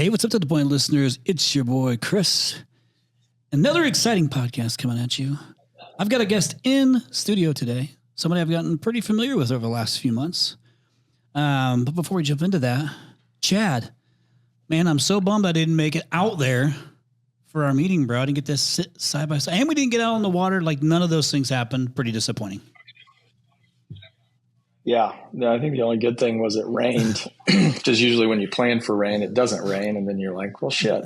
Hey, what's up to the point, listeners? It's your boy, Chris. Another exciting podcast coming at you. I've got a guest in studio today, somebody I've gotten pretty familiar with over the last few months. But before we jump into that, Chad, man, I'm so bummed I didn't make it out there for our meeting, bro. I didn't get to sit side by side. And we didn't get out on the water. Like, none of those things happened. Pretty disappointing. Yeah, I think the only good thing was it rained, because usually when you plan for rain, it doesn't rain, and then you're like, well, shit.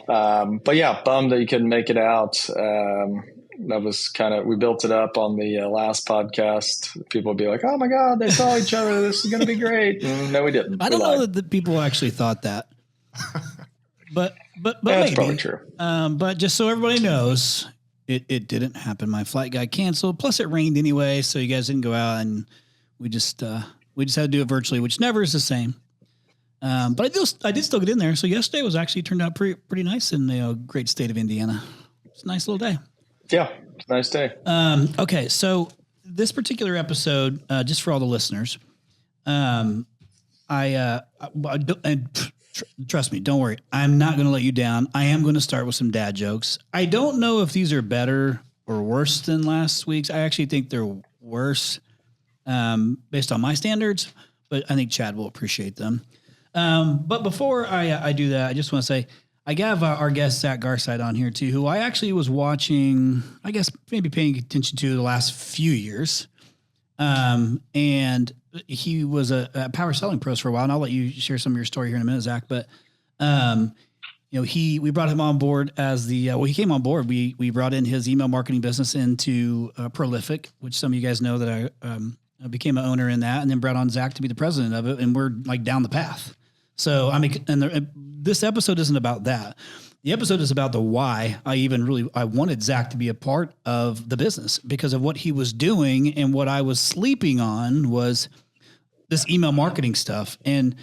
But yeah, bummed that you couldn't make it out. That was we built it up on the last podcast. People would be like, oh my God, they saw each other. This is going to be great. No, we didn't. I don't know that the people actually thought that. But that's maybe. Probably true. But just so everybody knows, it didn't happen. My flight got canceled. Plus it rained anyway, so you guys didn't go out, and we just had to do it virtually, which never is the same. But I did still get in there. So yesterday was actually turned out pretty nice in the great state of Indiana. It's a nice little day. Yeah, it's a nice day. Okay, so this particular episode, just for all the listeners, and trust me, don't worry. I'm not going to let you down. I am going to start with some dad jokes. I don't know if these are better or worse than last week's. I actually think they're worse based on my standards, but I think Chad will appreciate them. But before I do that, I just want to say I have our guest Zach Garside on here too, who I actually was watching, I guess maybe paying attention to the last few years. And he was a power selling pros for a while, and I'll let you share some of your story here in a minute, Zach. But, we brought him on board as he came on board. We brought in his email marketing business into Prolific, which some of you guys know that I became an owner in that, and then brought on Zach to be the president of it. And we're like down the path. So this episode isn't about that. The episode is about the why I wanted Zach to be a part of the business, because of what he was doing, and what I was sleeping on was this email marketing stuff. And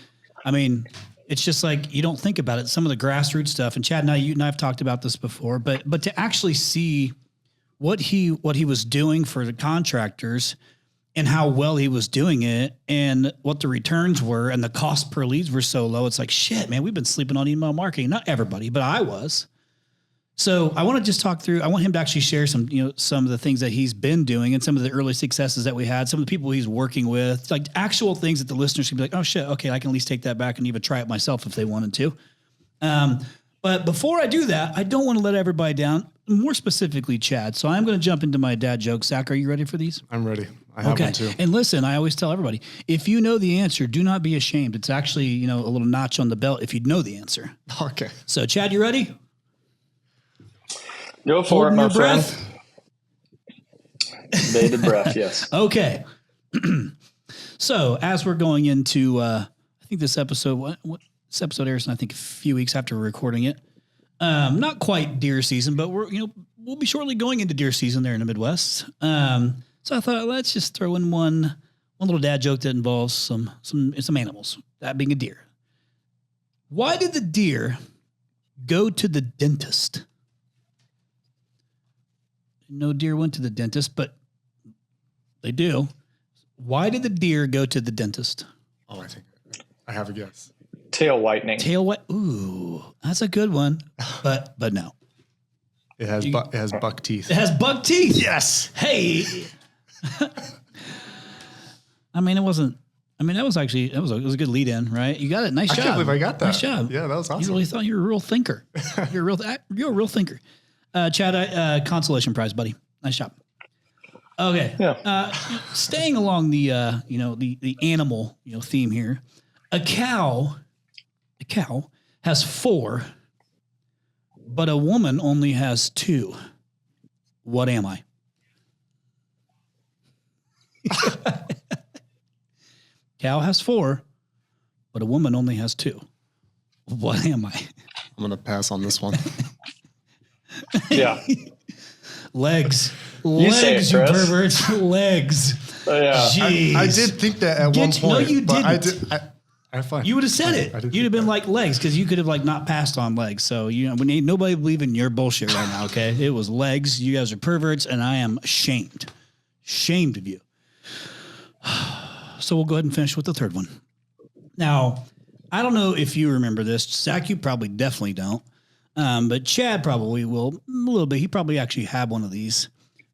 I mean, it's just like, you don't think about it. Some of the grassroots stuff, and Chad you and I have talked about this before, but to actually see what he was doing for the contractors, and how well he was doing it, and what the returns were, and the cost per leads were so low. It's like, shit, man, we've been sleeping on email marketing. Not everybody, but I was. So I want to just talk through, I want him to actually share some of the things that he's been doing, and some of the early successes that we had, some of the people he's working with, like actual things that the listeners can be like, oh shit, okay, I can at least take that back and even try it myself if they wanted to. But before I do that, I don't want to let everybody down, more specifically Chad. So I'm going to jump into my dad jokes. Zach, are you ready for these? I'm ready. I have one too. And listen, I always tell everybody, if you know the answer, do not be ashamed. It's actually, a little notch on the belt if you know the answer. Okay. So Chad, you ready? Go for it, my friend. Bated breath, yes. Okay. So as we're going into, I think this episode, this episode airs, I think a few weeks after we're recording it. Not quite deer season, but we'll be shortly going into deer season there in the Midwest. So I thought, let's just throw in one little dad joke that involves some animals, that being a deer. Why did the deer go to the dentist? No deer went to the dentist, but they do. Why did the deer go to the dentist? Oh, I think I have a guess. Tail whitening. Ooh, that's a good one, but no. It has buck teeth. It has buck teeth. Yes. Hey. That was a good lead in, right? You got it. Nice job. I can't believe I got that. Nice job. Yeah, that was awesome. You really thought you were a real thinker. You're a real thinker. Chad, consolation prize, buddy. Nice job. Okay. Yeah. Staying along the the animal theme here, a cow has 4, but a woman only has 2. What am I? Cow has 4, but a woman only has 2. What am I? I'm going to pass on this one. Yeah. Legs, you perverts, legs. Yeah. Jeez. I did think that at one point. No, you but didn't. I fine. You would have said it. You'd have been like legs, because you could have not passed on legs. So when ain't nobody believing your bullshit right now. Okay, it was legs. You guys are perverts, and I am ashamed of you. So we'll go ahead and finish with the third one. Now, I don't know if you remember this. Zach, you probably definitely don't. But Chad probably will a little bit. He probably actually had one of these.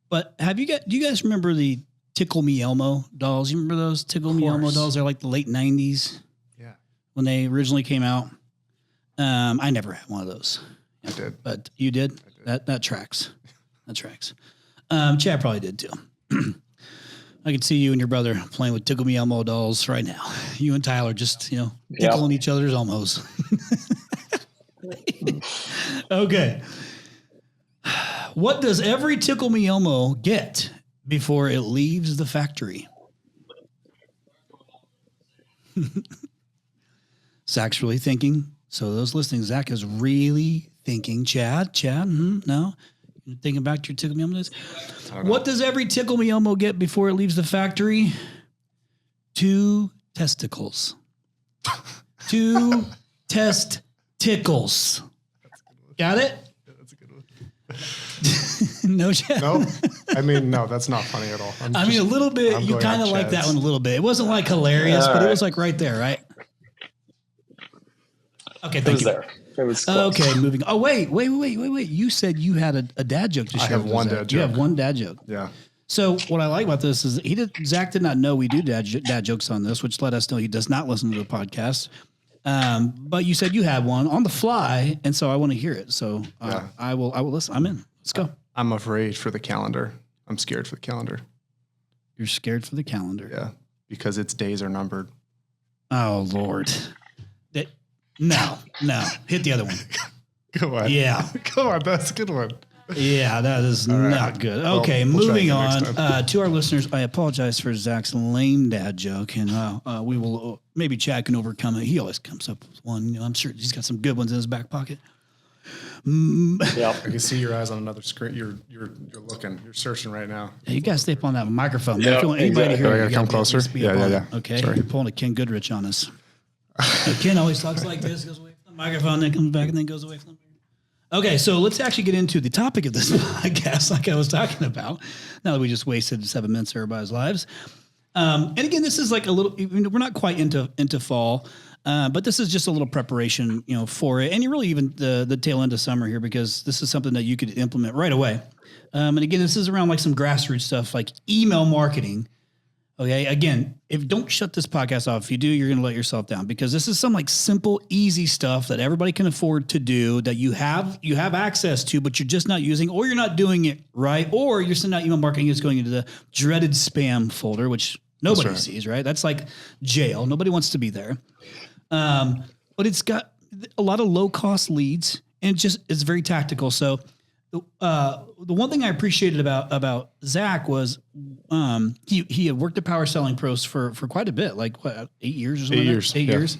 But do you guys remember the Tickle Me Elmo dolls? You remember those Tickle Me Elmo dolls? They're like the late 90s. Yeah. When they originally came out. I never had one of those. I did. But you did? That tracks. That tracks. Chad probably did too. I can see you and your brother playing with Tickle Me Elmo dolls right now. You and Tyler just, tickling each other's Elmos. Okay. What does every Tickle Me Elmo get before it leaves the factory? Zach's really thinking. So those listening, Zach is really thinking. Chad, no? You're thinking back to your Tickle Me Elmo. What does every Tickle Me Elmo get before it leaves the factory? 2 testicles. 2 testicles. Got it? Yeah, that's a good one. No, Chad? No, I mean, no, that's not funny at all. A little bit. You kind of like that one a little bit. It wasn't like hilarious, but it was like right there, right? Okay, thank you. There. It was close. Okay, moving. Oh, wait. You said you had a dad joke to share. I have with one Zach. dad You joke. have one dad joke. Yeah. So what I like about this is Zach did not know we do dad jokes on this, which let us know he does not listen to the podcast. But you said you had one on the fly, and so I want to hear it. So I will listen. I'm in. Let's go. I'm afraid for the calendar. I'm scared for the calendar. You're scared for the calendar. Yeah. Because its days are numbered. Oh, Lord. No. Hit the other one. Go on. Yeah. Go on. That's a good one. Yeah, that is not good. Okay, we'll moving try on again next time. to our listeners. I apologize for Zach's lame dad joke, and we will maybe Chad can overcome it. He always comes up with one. I'm sure he's got some good ones in his back pocket. Yeah, I can see your eyes on another screen. You're looking. You're searching right now. Hey, you guys stay up on that microphone. Yeah, If you want anybody exactly. to hear, I you gotta come closer? be up Yeah. on it. Okay, Sorry. you're pulling a Ken Goodrich on us. Ken always talks like this, goes away from the microphone, then comes back, and then goes away from the microphone. Okay, so let's actually get into the topic of this podcast, like I was talking about. Now that we just wasted 7 minutes of everybody's lives, and again, this is like a little. We're not quite into fall, but this is just a little preparation, for it, and you really even the tail end of summer here because this is something that you could implement right away. And again, this is around like some grassroots stuff like email marketing. Okay. Again, don't shut this podcast off. If you do, you're going to let yourself down because this is some like simple, easy stuff that everybody can afford to do that you have access to, but you're just not using, or you're not doing it right. Or you're sending out email marketing. It's going into the dreaded spam folder, which nobody sees, right? That's like jail. Nobody wants to be there. But it's got a lot of low cost leads and it's very tactical. So, the one thing I appreciated about Zach was he had worked at Power Selling Pros for quite a bit, like 8 years or something. 8 years. 8 years,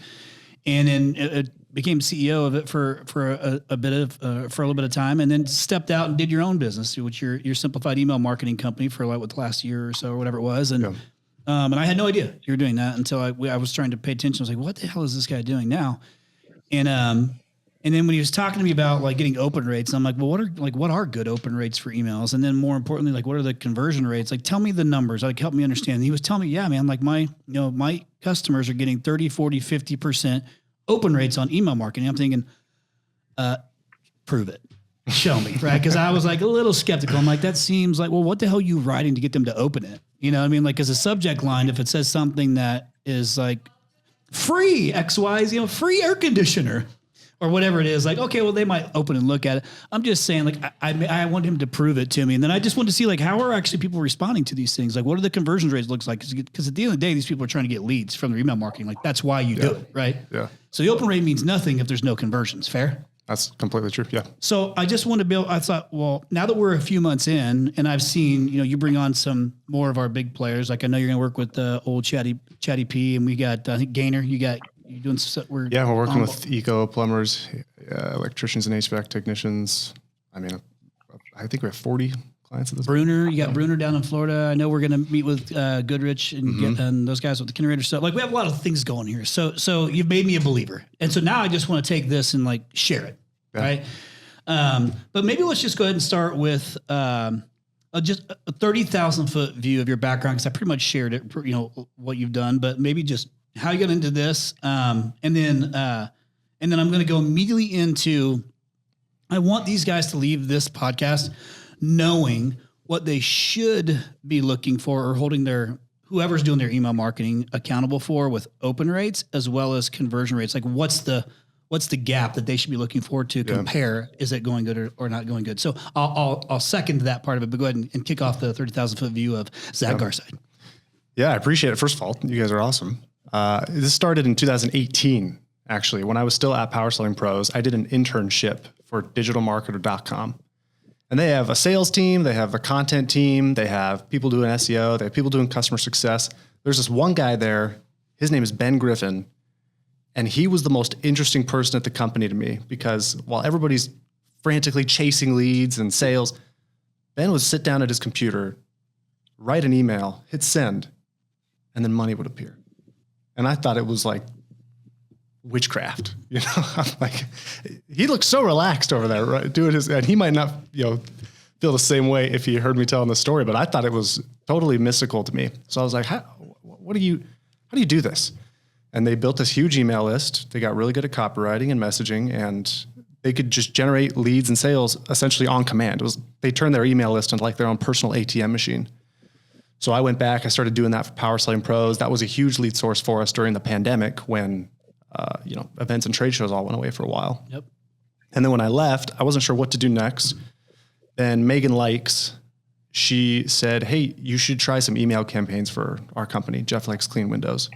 and then became CEO of it for a little bit of time, and then stepped out and did your own business, which your simplified email marketing company for like the last year or so or whatever it was, and I had no idea you were doing that until I was trying to pay attention. I was like, what the hell is this guy doing now? And then when he was talking to me about like getting open rates, I'm like, well, what are good open rates for emails? And then more importantly, like what are the conversion rates? Like, tell me the numbers. Like, help me understand. And he was telling me, yeah, man, like my customers are getting 30, 40, 50% open rates on email marketing. I'm thinking, prove it. Show me, right? Because I was like a little skeptical. I'm like, that seems like, well, what the hell are you writing to get them to open it? You know what I mean? Like as a subject line, if it says something that is like free XYZ, free air conditioner, or whatever it is, like, okay, well, they might open and look at it. I'm just saying, like, I want him to prove it to me. And then I just want to see, like, how are actually people responding to these things? Like, what are the conversion rates looks like? Because at the end of the day, these people are trying to get leads from their email marketing. Like, that's why you do it, right? Yeah. So the open rate means nothing if there's no conversions. Fair? That's completely true. Yeah. So I just want to build, I thought, well, now that we're a few months in and I've seen, you bring on some more of our big players. Like I know you're going to work with the old Chatty P, and we got, I think Gainer, you're doing we're working with eco plumbers, electricians and HVAC technicians. I mean, I think we have 40 clients at this point. Bruner, you got Bruner down in Florida. I know we're going to meet with Goodrich and those guys with the Kinerator stuff. Like we have a lot of things going here. So you've made me a believer. And so now I just want to take this and like share it. Yeah. Right. But maybe let's just go ahead and start with just a 30,000 foot view of your background. Cause I pretty much shared it, what you've done, but maybe just how you got into this, and then I'm going to go immediately into. I want these guys to leave this podcast knowing what they should be looking for or holding their whoever's doing their email marketing accountable for with open rates as well as conversion rates. Like what's the gap that they should be looking for to compare? Is it going good or not going good? So I'll second that part of it, but go ahead and kick off the 30,000 foot view of Zach Garside. Yeah, I appreciate it. First of all, you guys are awesome. This started in 2018, actually, when I was still at Power Selling Pros. I did an internship for digitalmarketer.com. And they have a sales team, they have a content team, they have people doing SEO, they have people doing customer success. There's this one guy there, his name is Ben Griffin, and he was the most interesting person at the company to me because while everybody's frantically chasing leads and sales, Ben would sit down at his computer, write an email, hit send, and then money would appear. And I thought it was like witchcraft, you know. I'm like, he looks so relaxed over there, right, doing his, and he might not, feel the same way if he heard me telling the story, but I thought it was totally mystical to me. So I was like, how do you do this? And they built this huge email list. They got really good at copywriting and messaging, and they could just generate leads and sales essentially on command. They turned their email list into like their own personal ATM machine. So I went back, I started doing that for Power Selling Pros. That was a huge lead source for us during the pandemic when events and trade shows all went away for a while. Yep. And then when I left, I wasn't sure what to do next. Then Megan Likes, she said, hey, you should try some email campaigns for our company, Jeff Likes Clean Windows.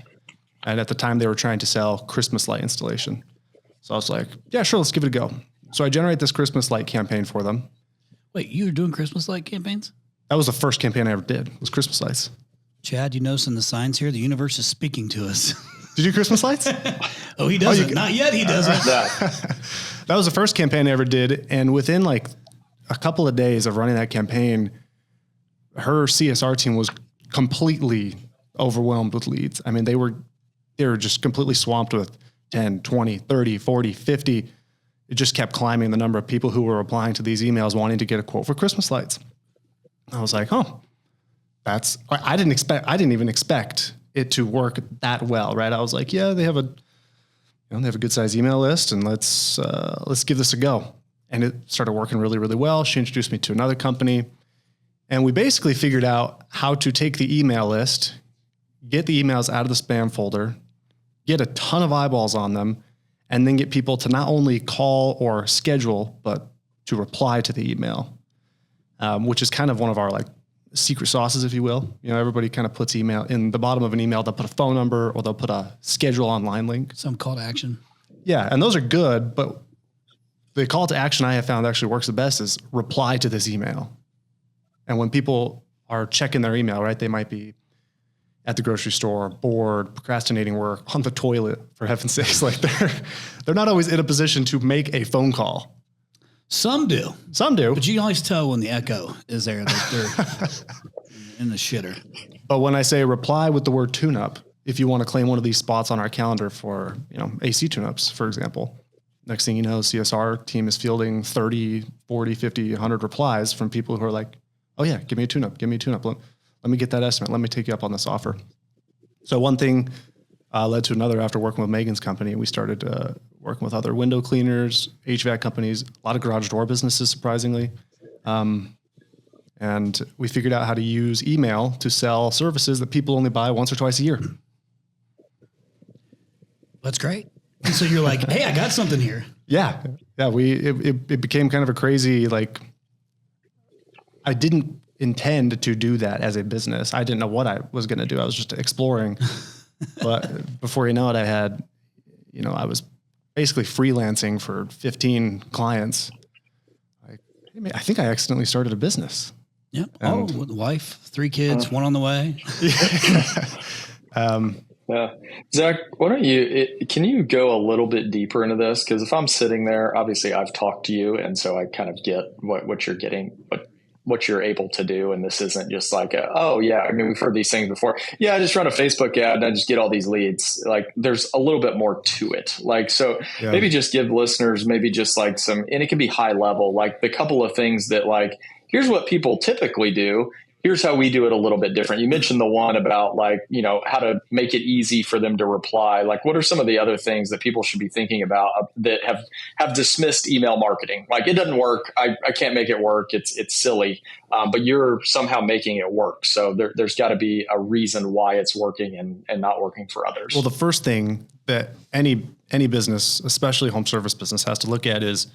And at the time they were trying to sell Christmas light installation. So I was like, yeah, sure, let's give it a go. So I generate this Christmas light campaign for them. Wait, you were doing Christmas light campaigns? That was the first campaign I ever did, was Christmas lights. Chad, you noticing the signs here? The universe is speaking to us. Did you do Christmas lights? Oh, he doesn't. Not yet, he doesn't. That was the first campaign I ever did. And within like a couple of days of running that campaign, her CSR team was completely overwhelmed with leads. I mean, they were just completely swamped with 10, 20, 30, 40, 50. It just kept climbing the number of people who were replying to these emails wanting to get a quote for Christmas lights. I was like, oh, I didn't even expect it to work that well, right? I was like, yeah, they have a good size email list, and let's give this a go. And it started working really, really well. She introduced me to another company, and we basically figured out how to take the email list, get the emails out of the spam folder, get a ton of eyeballs on them, and then get people to not only call or schedule, but to reply to the email, which is kind of one of our like secret sauces, if you will. Everybody kind of puts email in the bottom of an email. They'll put a phone number or they'll put a schedule online link. Some call to action. Yeah. And those are good, but the call to action I have found actually works the best is reply to this email. And when people are checking their email, right, they might be at the grocery store, bored, procrastinating work, on the toilet, for heaven's sakes. Like they're not always in a position to make a phone call. Some do. But you can always tell when the echo is there that they're in the shitter. But when I say reply with the word tune-up, if you want to claim one of these spots on our calendar for, AC tune-ups, for example, next thing you know, CSR team is fielding 30, 40, 50, 100 replies from people who are like, oh yeah, give me a tune-up. Let me get that estimate. Let me take you up on this offer. So one thing led to another after working with Megan's company. We started working with other window cleaners, HVAC companies, a lot of garage door businesses, surprisingly. And we figured out how to use email to sell services that people only buy once or twice a year. That's great. And so you're like, hey, I got something here. Yeah. It became kind of a crazy, like, I didn't intend to do that as a business. I didn't know what I was going to do. I was just exploring. But before you know it, I was basically freelancing for 15 clients. I think I accidentally started a business. Yep. With wife, 3 kids, one on the way. Yeah. Zach, why don't can you go a little bit deeper into this? Because if I'm sitting there, obviously I've talked to you, and so I kind of get what you're getting, what you're able to do. And this isn't just like, we've heard these things before. Yeah, I just run a Facebook ad and I just get all these leads. Like there's a little bit more to it. Like, so maybe just give listeners maybe just like some, and it can be high level, like the couple of things that like, here's what people typically do. here's how we do it a little bit different. You mentioned the one about like, how to make it easy for them to reply. Like, what are some of the other things that people should be thinking about that have dismissed email marketing? Like, it doesn't work. I can't make it work. It's silly. But you're somehow making it work. So there's got to be a reason why it's working and not working for others. Well, the first thing that any business, especially home service business, has to look at is,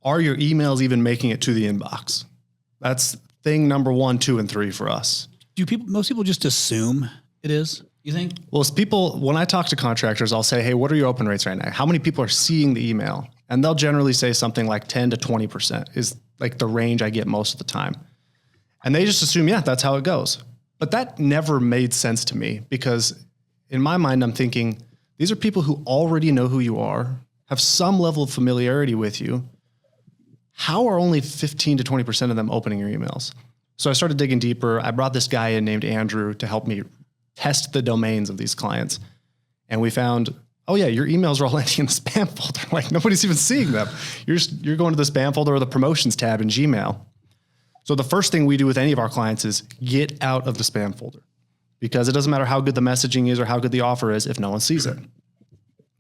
are your emails even making it to the inbox? That's thing number 1, 2, and 3 for us. Most people just assume it is, you think? Well, when I talk to contractors, I'll say, hey, what are your open rates right now? How many people are seeing the email? And they'll generally say something like 10 to 20% is like the range I get most of the time. And they just assume, yeah, that's how it goes. But that never made sense to me, because in my mind, I'm thinking, these are people who already know who you are, have some level of familiarity with you. How are only 15 to 20% of them opening your emails? So I started digging deeper. I brought this guy in named Andrew to help me test the domains of these clients. And we found, oh yeah, your emails are all landing in the spam folder. Like, nobody's even seeing them. You're going to the spam folder or the promotions tab in Gmail. So the first thing we do with any of our clients is get out of the spam folder, because it doesn't matter how good the messaging is or how good the offer is if no one sees it.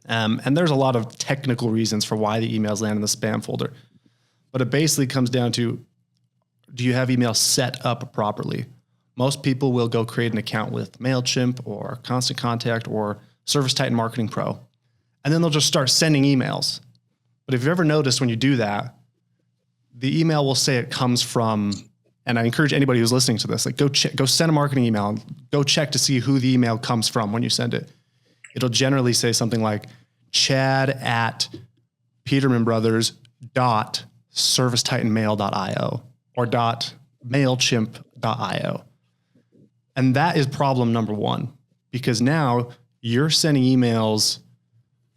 And there's a lot of technical reasons for why the emails land in the spam folder. But it basically comes down to, do you have email set up properly? Most people will go create an account with MailChimp or Constant Contact or Service Titan Marketing Pro, and then they'll just start sending emails. But if you've ever noticed, when you do that, the email will say it comes from, and I encourage anybody who's listening to this, like, go send a marketing email, and go check to see who the email comes from when you send it. It'll generally say something like chad@petermanbrothers.servicetitanmail.io or .mailchimp.io. And that is problem number 1, because now you're sending emails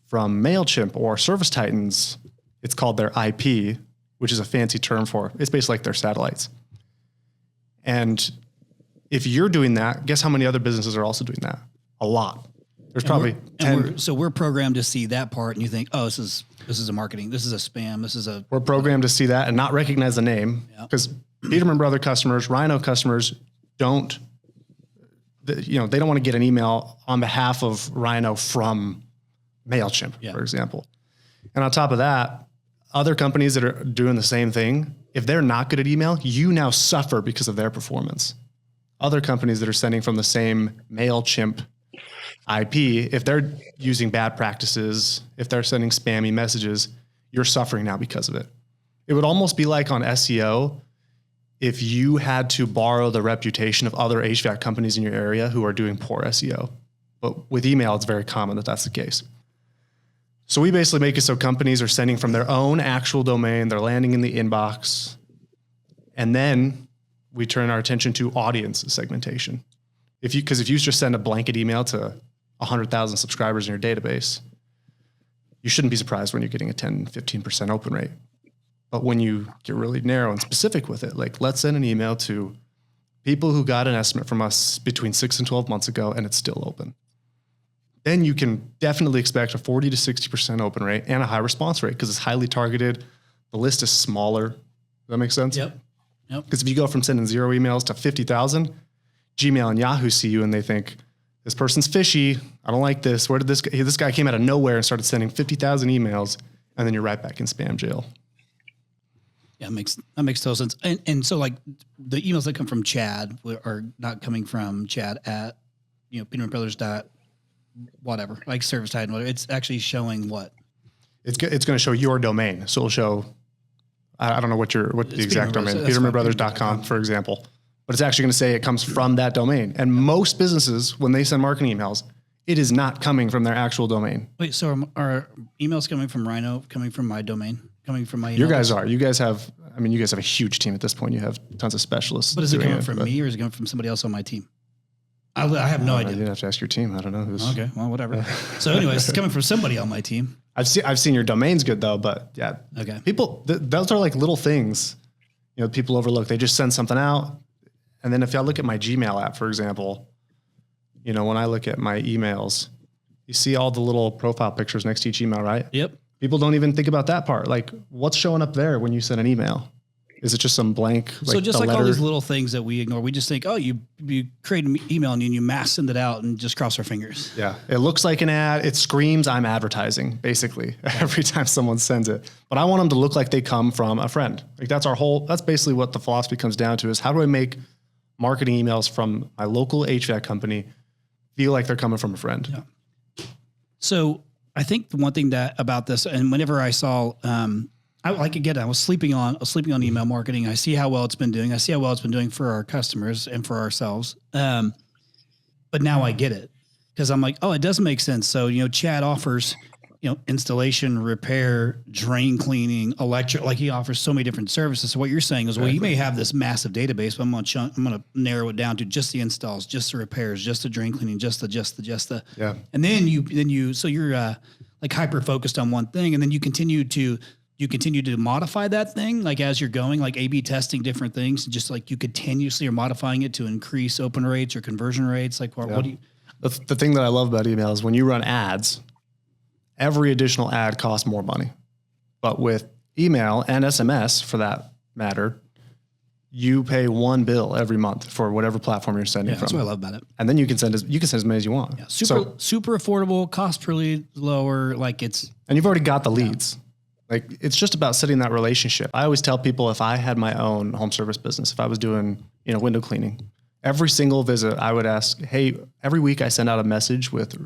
from MailChimp or Service Titans. It's called their IP, which is a fancy term for, it's basically like their satellites. And if you're doing that, guess how many other businesses are also doing that? A lot. There's probably 10. So we're programmed to see that part, and you think, oh, this is a marketing, this is a spam, We're programmed to see that and not recognize the name, because Peterman Brother customers, Rhino customers don't, they don't want to get an email on behalf of Rhino from MailChimp, for example. And on top of that, other companies that are doing the same thing, if they're not good at email, you now suffer because of their performance. Other companies that are sending from the same MailChimp IP, if they're using bad practices, if they're sending spammy messages, you're suffering now because of it. It would almost be like on SEO, if you had to borrow the reputation of other HVAC companies in your area who are doing poor SEO. But with email, it's very common that that's the case. So we basically make it so companies are sending from their own actual domain, they're landing in the inbox, and then we turn our attention to audience segmentation. Because if you just send a blanket email to 100,000 subscribers in your database, you shouldn't be surprised when you're getting a 10, 15% open rate. But when you get really narrow and specific with it, like, let's send an email to people who got an estimate from us between 6 and 12 months ago and it's still open, then you can definitely expect a 40 to 60% open rate and a high response rate, because it's highly targeted. The list is smaller. Does that make sense? Yep. Because if you go from sending 0 emails to 50,000, Gmail and Yahoo see you and they think, this person's fishy. I don't like this. Where did this guy came out of nowhere and started sending 50,000 emails, and then you're right back in spam jail. Yeah, that makes total sense. And so, like, the emails that come from Chad are not coming from Chad at, Peterman Brothers dot whatever, like Service Titan, whatever. It's actually showing what? It's going to show your domain. So it'll show, I don't know what the exact domain, petermanbrothers.com, for example. But it's actually going to say it comes from that domain. And most businesses, when they send marketing emails, it is not coming from their actual domain. Wait, so are emails coming from Rhino, coming from my domain, coming from my email? You guys are. You guys have a huge team at this point. You have tons of specialists. But is it coming from me, or is it coming from somebody else on my team? I have no idea. You'd have to ask your team. I don't know. Okay, well, whatever. So anyways, it's coming from somebody on my team. I've seen your domain's good though, but yeah. Okay. People, those are like little things, people overlook. They just send something out. And then if I look at my Gmail app, for example, when I look at my emails, you see all the little profile pictures next to each email, right? Yep. People don't even think about that part. Like, what's showing up there when you send an email? Is it just some blank? So just like all these little things that we ignore, we just think, oh, you create an email and you mass send it out and just cross our fingers. Yeah. It looks like an ad. It screams, I'm advertising, basically, every time someone sends it. But I want them to look like they come from a friend. Like that's basically what the philosophy comes down to, is how do I make marketing emails from my local HVAC company feel like they're coming from a friend? Yeah. So I think the one thing about this, and whenever I saw, I was sleeping on email marketing. I see how well it's been doing. I see how well it's been doing for our customers and for ourselves. But now I get it, because I'm like, oh, it does make sense. So, Chad offers, installation, repair, drain cleaning, electric, like he offers so many different services. So what you're saying is, well, you may have this massive database, but I'm going to narrow it down to just the installs, just the repairs, just the drain cleaning, just the. Yeah. And then so you're like hyper focused on one thing, and then you continue to modify that thing, like as you're going, like A/B testing different things, and just like you continuously are modifying it to increase open rates or conversion rates. Like, what do you? The thing that I love about email is when you run ads, every additional ad costs more money. But with email and SMS, for that matter, you pay one bill every month for whatever platform you're sending from. That's what I love about it. And then you can send as many as you want. Yeah, super affordable, cost per lead lower. And you've already got the leads. Like, it's just about setting that relationship. I always tell people, if I had my own home service business, if I was doing, window cleaning, every single visit I would ask, hey, every week I send out a message with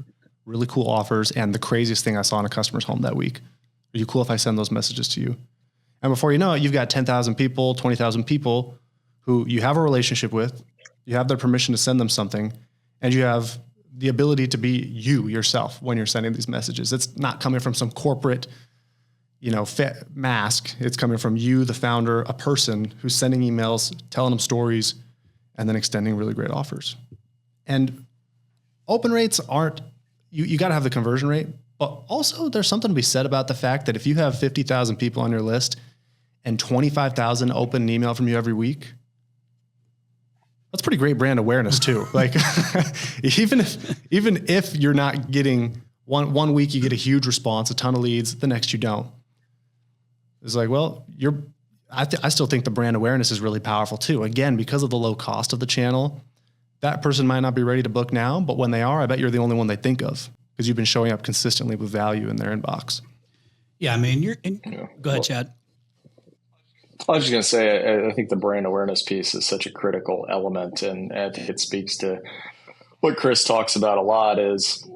really cool offers and the craziest thing I saw in a customer's home that week. Are you cool if I send those messages to you? And before you know it, you've got 10,000 people, 20,000 people who you have a relationship with, you have their permission to send them something, and you have the ability to be you yourself when you're sending these messages. It's not coming from some corporate mask. It's coming from you, the founder, a person who's sending emails, telling them stories, and then extending really great offers. And open rates aren't, you got to have the conversion rate, but also there's something to be said about the fact that if you have 50,000 people on your list and 25,000 open an email from you every week, that's pretty great brand awareness too. Like, even if you're not getting one week, you get a huge response, a ton of leads, the next you don't. It's like, well, I still think the brand awareness is really powerful too. Again, because of the low cost of the channel, that person might not be ready to book now, but when they are, I bet you're the only one they think of, because you've been showing up consistently with value in their inbox. Yeah. I mean, go ahead, Chad. I was just going to say, I think the brand awareness piece is such a critical element, and I think it speaks to what Chris talks about a lot is,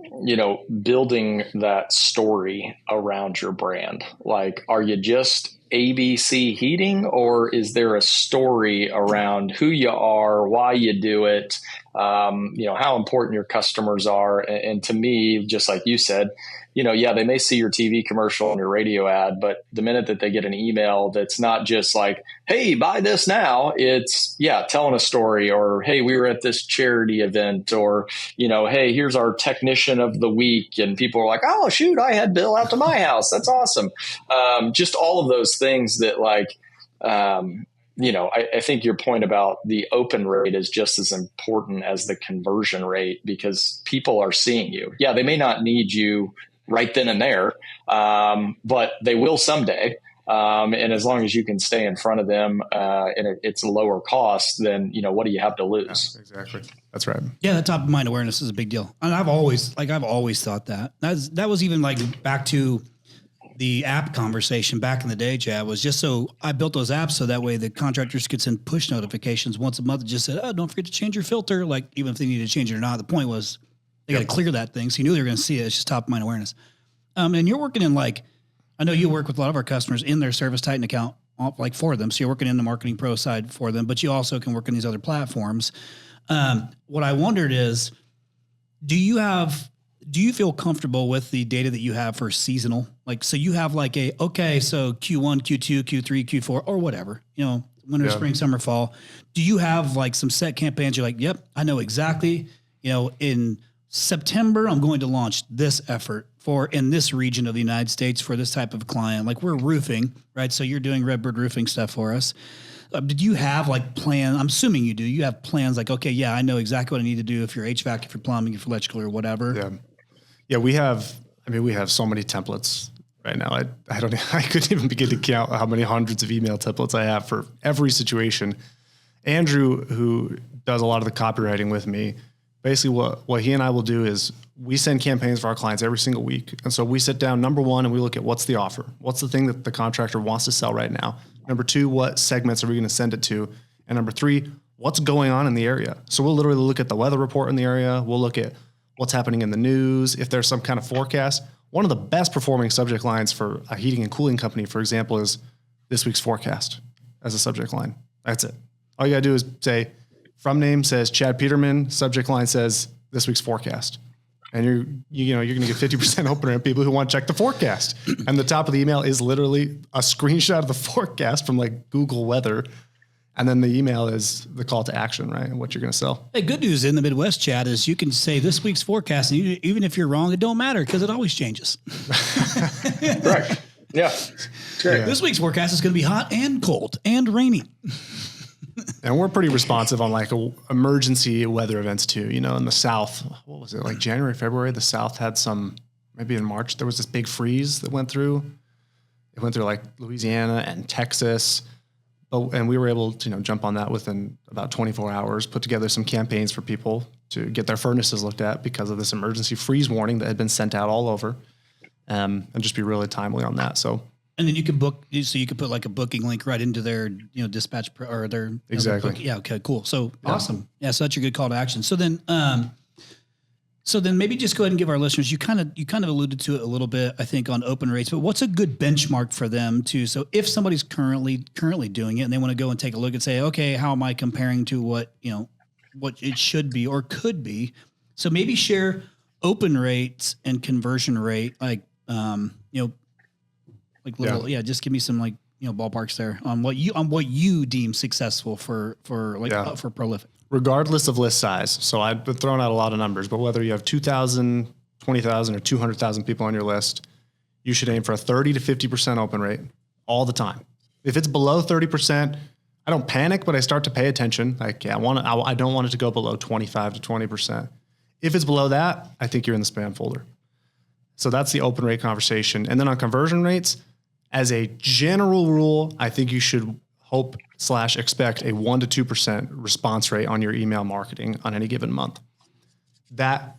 building that story around your brand. Like, are you just ABC heating, or is there a story around who you are, why you do it, how important your customers are? And to me, just like you said, they may see your TV commercial and your radio ad, but the minute that they get an email that's not just like, hey, buy this now, it's, telling a story, or, hey, we were at this charity event, or, hey, here's our technician of the week. And people are like, oh, shoot, I had Bill out to my house. That's awesome. Just all of those things that I think your point about the open rate is just as important as the conversion rate, because people are seeing you. Yeah, they may not need you right then and there, but they will someday. And as long as you can stay in front of them and it's a lower cost, then, what do you have to lose? Yeah, exactly. That's right. Yeah, the top of mind awareness is a big deal. And I've always thought that. That was even like back to the app conversation back in the day, Chad, was just so I built those apps so that way the contractors could send push notifications once a month. It just said, oh, don't forget to change your filter. Like, even if they needed to change it or not, the point was they got to clear that thing. So you knew they were going to see it. It's just top of mind awareness. And you're working in I know you work with a lot of our customers in their Service Titan account, for them. So you're working in the Marketing Pro side for them, but you also can work in these other platforms. What I wondered is, do you feel comfortable with the data that you have for seasonal? So you have so Q1, Q2, Q3, Q4, or whatever, winter, spring, summer, fall. Do you have some set campaigns? You're like, yep, I know exactly, in September, I'm going to launch this effort in this region of the United States for this type of client. Like, we're roofing, right? So you're doing Redbird roofing stuff for us. Did you have plans? I'm assuming you do. You have plans okay, I know exactly what I need to do if you're HVAC, if you're plumbing, if you're electrical or whatever. Yeah. Yeah. We have so many templates right now. I don't, I couldn't even begin to count how many hundreds of email templates I have for every situation. Andrew, who does a lot of the copywriting with me, basically what he and I will do is we send campaigns for our clients every single week. And so we sit down, number one, and we look at what's the offer? What's the thing that the contractor wants to sell right now? Number two, what segments are we going to send it to? And number three, what's going on in the area? So we'll literally look at the weather report in the area. We'll look at what's happening in the news. If there's some kind of forecast, one of the best performing subject lines for a heating and cooling company, for example, is this week's forecast as a subject line. That's it. All you got to do is say, from name says Chad Peterman, subject line says this week's forecast. And you're going to get 50% open rate people who want to check the forecast. And the top of the email is literally a screenshot of the forecast from like Google Weather. And then the email is the call to action, right? And what you're going to sell. Hey, good news in the Midwest, Chad, is you can say this week's forecast, and even if you're wrong, it don't matter because it always changes. Right. Yeah. Great. Yeah. This week's forecast is going to be hot and cold and rainy. And we're pretty responsive on like emergency weather events too. You know, in the South, what was it, like January, February, the South had some, maybe in March, there was this big freeze that went through. It went through like Louisiana and Texas. And we were able to, jump on that within about 24 hours, put together some campaigns for people to get their furnaces looked at because of this emergency freeze warning that had been sent out all over, and just be really timely on that. So. And then you can book, so you could put like a booking link right into their, dispatch or their. Exactly. Yeah. Okay, cool. So awesome. Yeah. So that's your good call to action. So then maybe just go ahead and give our listeners, you kind of alluded to it a little bit, I think, on open rates, but what's a good benchmark for them to, so if somebody's currently doing it and they want to go and take a look and say, okay, how am I comparing to what it should be or could be? So maybe share open rates and conversion rate, just give me some ballparks there on what you deem successful for Prolific. Regardless of list size. So I've been throwing out a lot of numbers, but whether you have 2,000, 20,000 or 200,000 people on your list, you should aim for a 30 to 50% open rate all the time. If it's below 30%, I don't panic, but I start to pay attention. I don't want it to go below 25 to 20%. If it's below that, I think you're in the spam folder. So that's the open rate conversation. And then on conversion rates, as a general rule, I think you should hope/expect a 1% to 2% response rate on your email marketing on any given month. That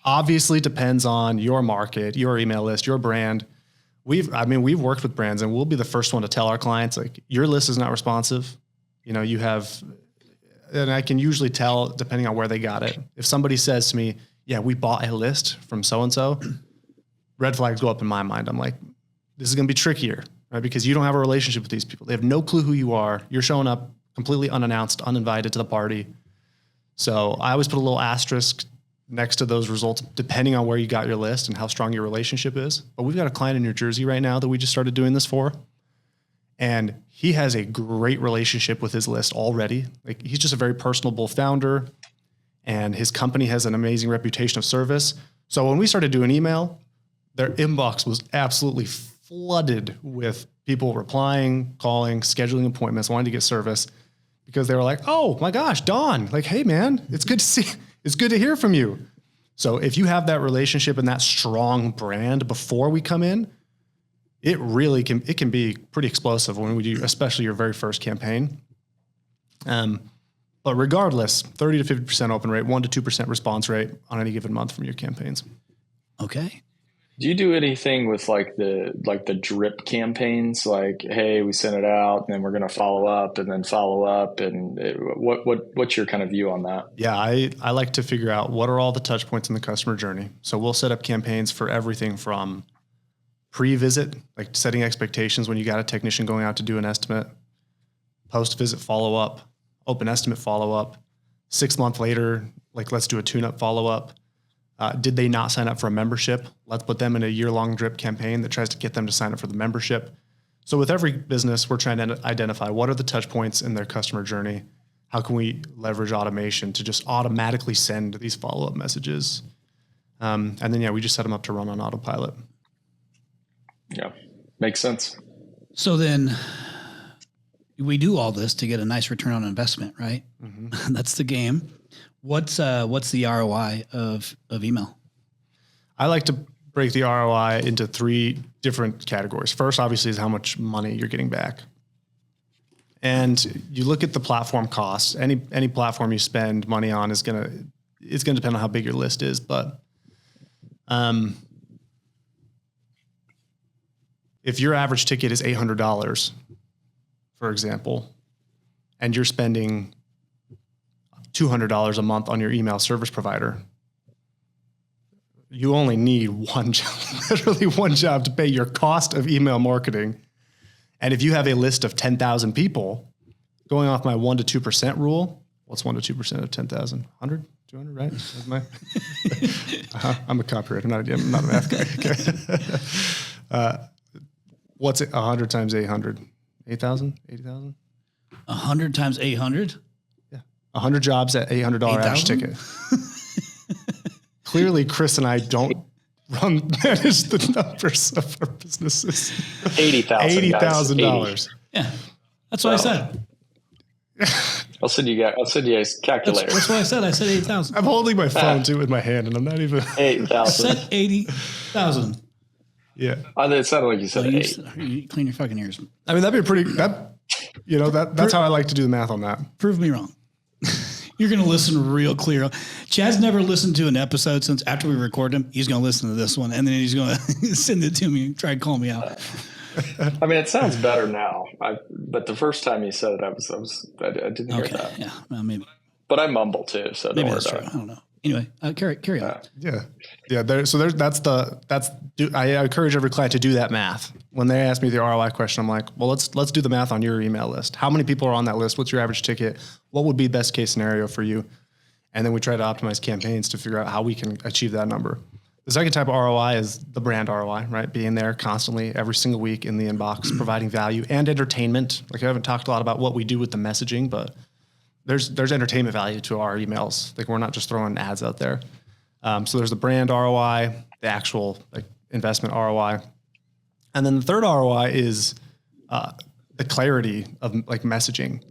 obviously depends on your market, your email list, your brand. We've worked with brands, and we'll be the first one to tell our clients, like, your list is not responsive. And I can usually tell depending on where they got it. If somebody says to me, yeah, we bought a list from so-and-so, red flags go up in my mind. I'm like, this is going to be trickier, right? Because you don't have a relationship with these people. They have no clue who you are. You're showing up completely unannounced, uninvited to the party. So I always put a little asterisk next to those results, depending on where you got your list and how strong your relationship is. But we've got a client in New Jersey right now that we just started doing this for. And he has a great relationship with his list already. Like, he's just a very personable founder, and his company has an amazing reputation of service. So when we started doing email, their inbox was absolutely flooded with people replying, calling, scheduling appointments, wanting to get service, because they were like, oh my gosh, Don, like, hey man, it's good to hear from you. So if you have that relationship and that strong brand before we come in, it can be pretty explosive when we do, especially your very first campaign. But regardless, 30 to 50% open rate, 1% to 2% response rate on any given month from your campaigns. Okay. Do you do anything with like the drip campaigns? Like, hey, we sent it out and then we're going to follow up and then follow up. And what's your kind of view on that? Yeah, I like to figure out what are all the touch points in the customer journey. So we'll set up campaigns for everything from pre-visit, like setting expectations when you got a technician going out to do an estimate, post-visit follow-up, open estimate follow-up, 6 months later, like, let's do a tune-up follow-up. Did they not sign up for a membership? Let's put them in a year-long drip campaign that tries to get them to sign up for the membership. So with every business, we're trying to identify what are the touch points in their customer journey. How can we leverage automation to just automatically send these follow-up messages? And then, we just set them up to run on autopilot. Yeah, makes sense. So then we do all this to get a nice return on investment, right? Mm-hmm. That's the game. What's the ROI of email? I like to break the ROI into 3 different categories. First, obviously, is how much money you're getting back. And you look at the platform costs. Any platform you spend money on it's gonna depend on how big your list is. But if your average ticket is $800, for example, and you're spending $200 a month on your email service provider, you only need one job, literally one job to pay your cost of email marketing. And if you have a list of 10,000 people, going off my 1% to 2% rule, what's 1% to 2% of 10,000? 100, 200, right? That's my, I'm a copywriter, I'm not a math guy. Okay. What's it? 100 times 800? 8,000? 80,000? 100 times 800? Yeah. 100 jobs at $800 average ticket. Clearly, Chris and I don't manage the numbers of our businesses. $80,000. Yeah, that's what I said. I'll send you guys calculator. That's what I said. I said 8,000. I'm holding my phone too in my hand, and I'm not even. 8,000. I said 80,000. Yeah. It sounded like you said 8. You clean your fucking ears. I mean, that'd be pretty. That's how I like to do the math on that. Prove me wrong. You're going to listen real clear. Chad's never listened to an episode since after we record him. He's going to listen to this one, and then he's going to send it to me and try to call me out. I mean, it sounds better now. But the first time you said it, I didn't hear that. Yeah, well, maybe. But I mumble too, so maybe don't that's worry true. about it. I don't know. Anyway, carry on. Yeah. I encourage every client to do that math. When they ask me the ROI question, I'm like, well, let's do the math on your email list. How many people are on that list? What's your average ticket? What would be best case scenario for you? And then we try to optimize campaigns to figure out how we can achieve that number. The second type of ROI is the brand ROI, right? Being there constantly every single week in the inbox, providing value and entertainment. Like I haven't talked a lot about what we do with the messaging, but there's entertainment value to our emails. Like we're not just throwing ads out there. So there's the brand ROI, the actual investment ROI. And then the third ROI is the clarity of messaging.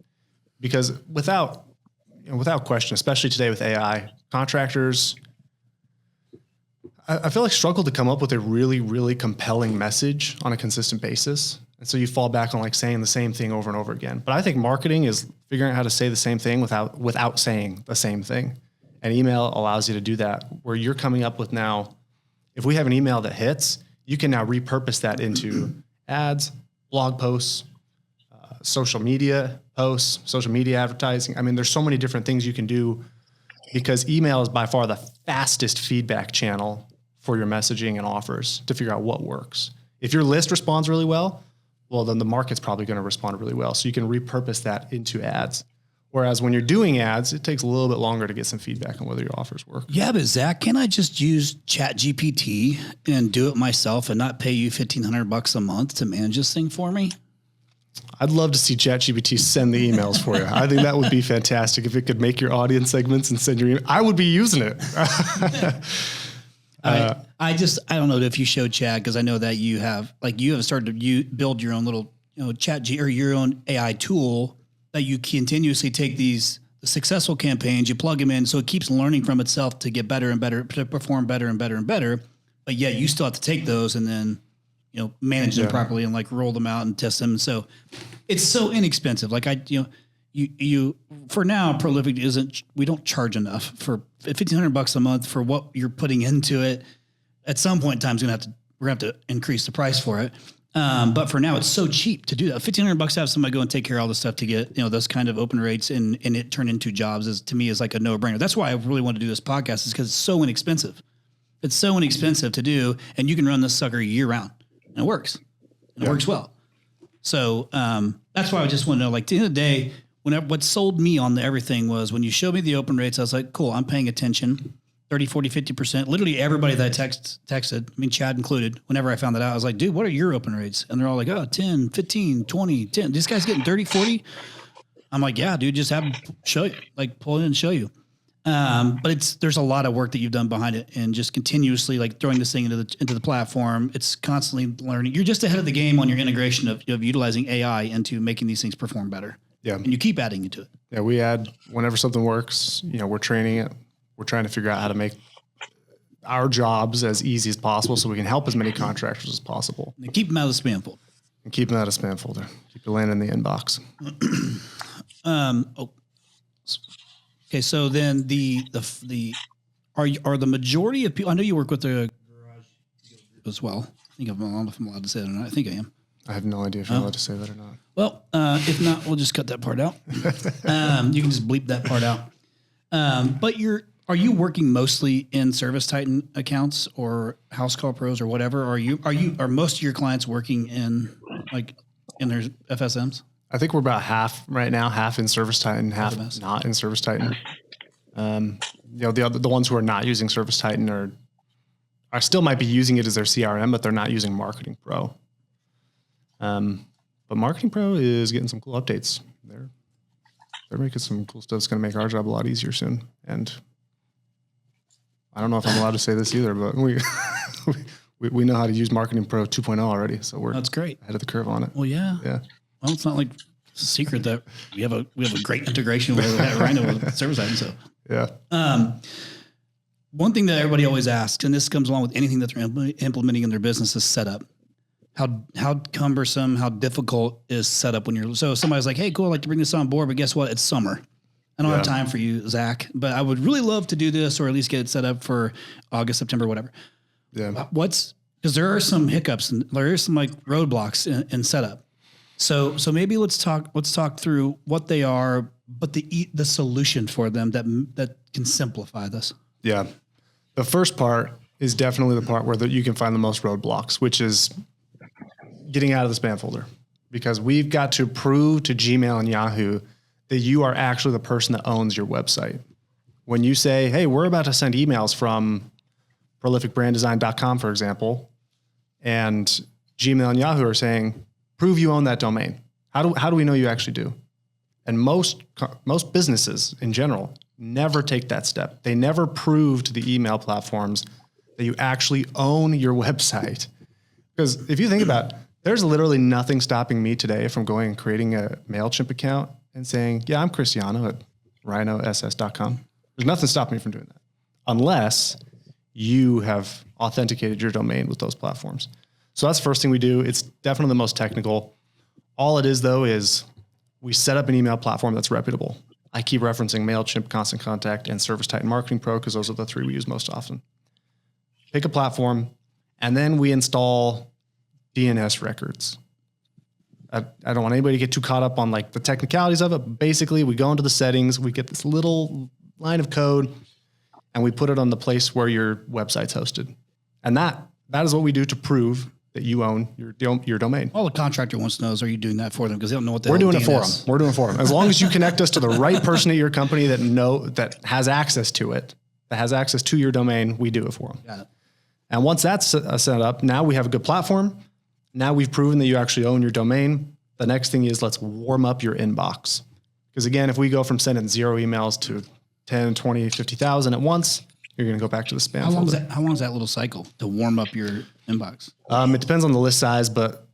Because without question, especially today with AI, contractors, I feel struggle to come up with a really, really compelling message on a consistent basis. And so you fall back on saying the same thing over and over again. But I think marketing is figuring out how to say the same thing without saying the same thing. And email allows you to do that, where you're coming up with now, if we have an email that hits, you can now repurpose that into ads, blog posts, social media posts, social media advertising. I mean, there's so many different things you can do because email is by far the fastest feedback channel for your messaging and offers to figure out what works. If your list responds really well, then the market's probably going to respond really well. So you can repurpose that into ads. Whereas when you're doing ads, it takes a little bit longer to get some feedback on whether your offers work. Yeah, but Zach, can I just use ChatGPT and do it myself and not pay you $1,500 a month to manage this thing for me? I'd love to see ChatGPT send the emails for you. I think that would be fantastic if it could make your audience segments and send your email. I would be using it. I don't know if you showed Chad, because I know that you have started to build your own little or your own AI tool that you continuously take the successful campaigns, you plug them in, so it keeps learning from itself to get better and better, to perform better and better and better. But yet you still have to take those and then manage them properly and roll them out and test them. And so it's so inexpensive. You for now, Prolific we don't charge enough for $1,500 a month for what you're putting into it. At some point in time, we're gonna have to increase the price for it. But for now, it's so cheap to do that. $1,500 to have somebody go and take care of all the stuff to get those kind of open rates and it turn into jobs to me is like a no brainer. That's why I really want to do this podcast, is because it's so inexpensive. It's so inexpensive to do, and you can run this sucker year round, and it works. And it works well. So that's why I just want to know. At the end of the day, what sold me on everything was when you showed me the open rates, I was like, cool, I'm paying attention. 30, 40, 50%. Literally everybody that I texted, I mean, Chad included, whenever I found that out, I was like, dude, what are your open rates? And they're all like, 10, 15, 20, 10. This guy's getting 30, 40. I'm like, yeah, dude, just have him show you, pull it in and show you. But there's a lot of work that you've done behind it, and just continuously throwing this thing into the platform. It's constantly learning. You're just ahead of the game on your integration of utilizing AI into making these things perform better. Yeah. And you keep adding into it. Yeah. We add whenever something works, we're training it. We're trying to figure out how to make, our jobs as easy as possible so we can help as many contractors as possible. And keep them out of the spam folder. And keep them out of spam folder. Keep it landing in the inbox. Okay, so then are the majority of people? I know you work with the garage as well. I don't know if I'm allowed to say that or not. I think I am. I have no idea if you're allowed to say that or not. Well, if not, we'll just cut that part out. You can just bleep that part out. But are you working mostly in Service Titan accounts or House Call Pros or whatever? Or are most of your clients working in their FSMs? I think we're about half right now, half in Service Titan, half not in Service Titan. The ones who are not using Service Titan are still might be using it as their CRM, but they're not using Marketing Pro. But Marketing Pro is getting some cool updates. They're making some cool stuff that's going to make our job a lot easier soon. And I don't know if I'm allowed to say this either, but we know how to use Marketing Pro 2.0 already, so that's great. Ahead of the curve on it. Well, yeah. Yeah. Well, it's not like it's a secret that we have a great integration with Rhino with Service Titan. So yeah. One thing that everybody always asks, and this comes along with anything that they're implementing in their business, is setup. How cumbersome, how difficult is setup when so somebody's like, hey, cool, I'd like to bring this on board, but guess what? It's summer. I don't have time for you, Zach, but I would really love to do this or at least get it set up for August, September, whatever. Yeah. Because there are some hiccups and there are some roadblocks in setup. So maybe let's talk through what they are, but the solution for them that can simplify this. Yeah. The first part is definitely the part where you can find the most roadblocks, which is getting out of the spam folder, because we've got to prove to Gmail and Yahoo that you are actually the person that owns your website. When you say, hey, we're about to send emails from prolificbranddesign.com, for example, and Gmail and Yahoo are saying, prove you own that domain. How do we know you actually do? And most businesses in general never take that step. They never prove to the email platforms that you actually own your website. Because if you think about it, there's literally nothing stopping me today from going and creating a MailChimp account and saying, yeah, I'm Cristiano at rhinoss.com. There's nothing stopping me from doing that unless you have authenticated your domain with those platforms. So that's the first thing we do. It's definitely the most technical. All it is, though, is we set up an email platform that's reputable. I keep referencing MailChimp, Constant Contact, and Service Titan Marketing Pro because those are the three we use most often. Pick a platform, and then we install DNS records. I don't want anybody to get too caught up on the technicalities of it. But basically, we go into the settings, we get this little line of code, and we put it on the place where your website's hosted. And that is what we do to prove that you own your domain. All the contractor wants to know is, are you doing that for them? Because they don't know what the We're doing it for them. We're doing it for them. As long as you connect us to the right person at your company that has access to it, that has access to your domain, we do it for them. Got it. And once that's set up, now we have a good platform. Now we've proven that you actually own your domain. The next thing is let's warm up your inbox. Because again, if we go from sending 0 emails to 10, 20, 50,000 at once, you're going to go back to the spam folder. How long is that little cycle to warm up your inbox? It depends on the list size, but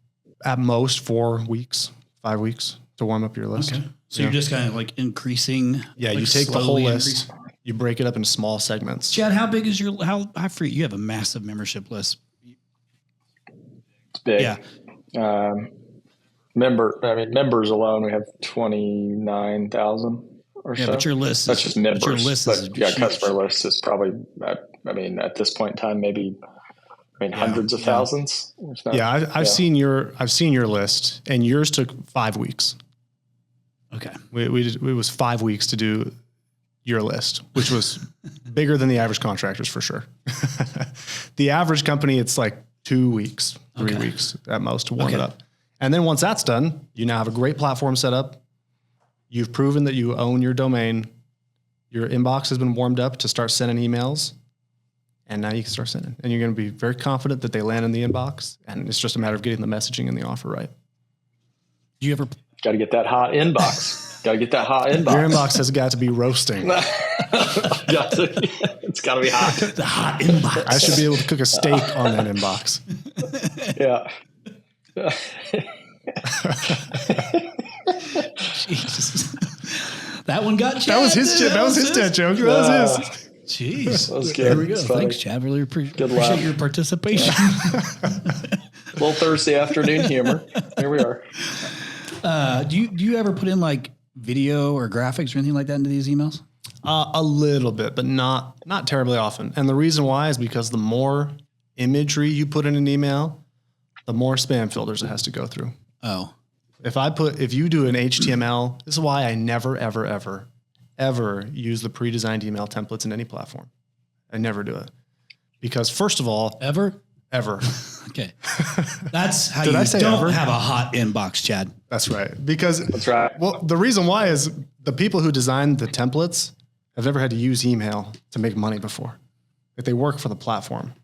at most 4 weeks, 5 weeks to warm up your list. Okay. So you're just kind of increasing. Yeah, you take the whole list, you break it up into small segments. Chad, how big is how free? You have a massive membership list. It's big. Yeah. Members alone, we have 29,000 or so. But your list that's just members. Your list is huge. Customer list is probably, at this point in time, maybe hundreds of thousands. Yeah, I've seen your list, and yours took 5 weeks. Okay. It was 5 weeks to do your list, which was bigger than the average contractors for sure. The average company, it's 2 weeks, 3 weeks at most to warm it up. And then once that's done, you now have a great platform set up. You've proven that you own your domain. Your inbox has been warmed up to start sending emails. And now you can start sending. And you're going to be very confident that they land in the inbox. And it's just a matter of getting the messaging and the offer right. Do you ever... Got to get that hot inbox. Your inbox has got to be roasting. It's got to be hot. The hot inbox. I should be able to cook a steak on that inbox. Yeah. Jesus. That one got Chad. That was his dad joke. That was his. Jeez. That was good. There we go. It's funny. Thanks, Chad. Really appreciate laugh. your participation. A little Thursday afternoon humor. Here we are. Do you ever put in like video or graphics or anything like that into these emails? A little bit, but not terribly often. And the reason why is because the more imagery you put in an email, the more spam filters it has to go through. Oh. If you do an HTML, this is why I never, ever, ever, ever use the pre-designed email templates in any platform. I never do it. Because first of all, Ever? Okay. That's how Did you I say don't ever? have a hot inbox, Chad. That's right. Because That's right. well, the reason why is the people who designed the templates have never had to use email to make money before. Like they work for the platform.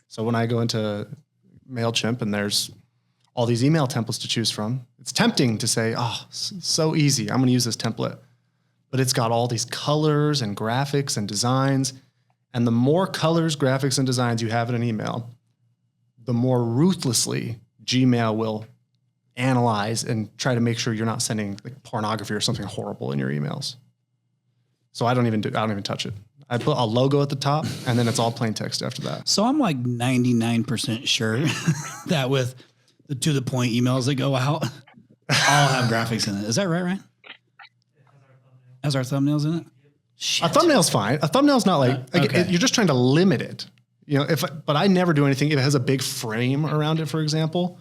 So when I go into MailChimp and there's all these email templates to choose from, it's tempting to say, oh, so easy. I'm going to use this template. But it's got all these colors and graphics and designs. And the more colors, graphics, and designs you have in an email, the more ruthlessly Gmail will analyze and try to make sure you're not sending like pornography or something horrible in your emails. So I don't even touch it. I put a logo at the top and then it's all plain text after that. So I'm like 99% sure that with the to the point emails that go out, all have graphics in it. Is that right, Ryan? Has our thumbnails in it? Shit. A thumbnail's fine. A thumbnail's not like okay. you're just trying to limit it. You know, but I never do anything. If it has a big frame around it, for example,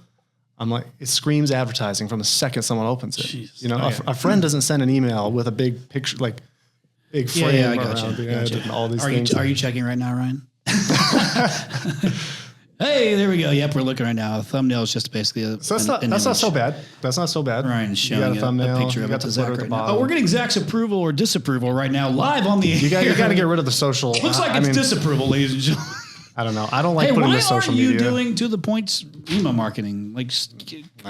I'm like, it screams advertising from the second someone opens it. Jeez. You know, a friend doesn't send an email with a big picture, like big frame I around gotcha. the ad and all these things. Are you checking right now, Ryan? Hey, there we go. Yep, we're looking right now. A thumbnail is just basically So that's not so bad. That's not so bad. Ryan's You got showing a thumbnail. a picture you of got it to the Zach footer at right the now. bottom. Oh, we're getting Zach's approval or disapproval right now, live on the You got to get rid of the social. Looks like it's disapproval, ladies and gentlemen. I don't know. I don't like Hey, putting why the social are you media. doing to the points email marketing? Like,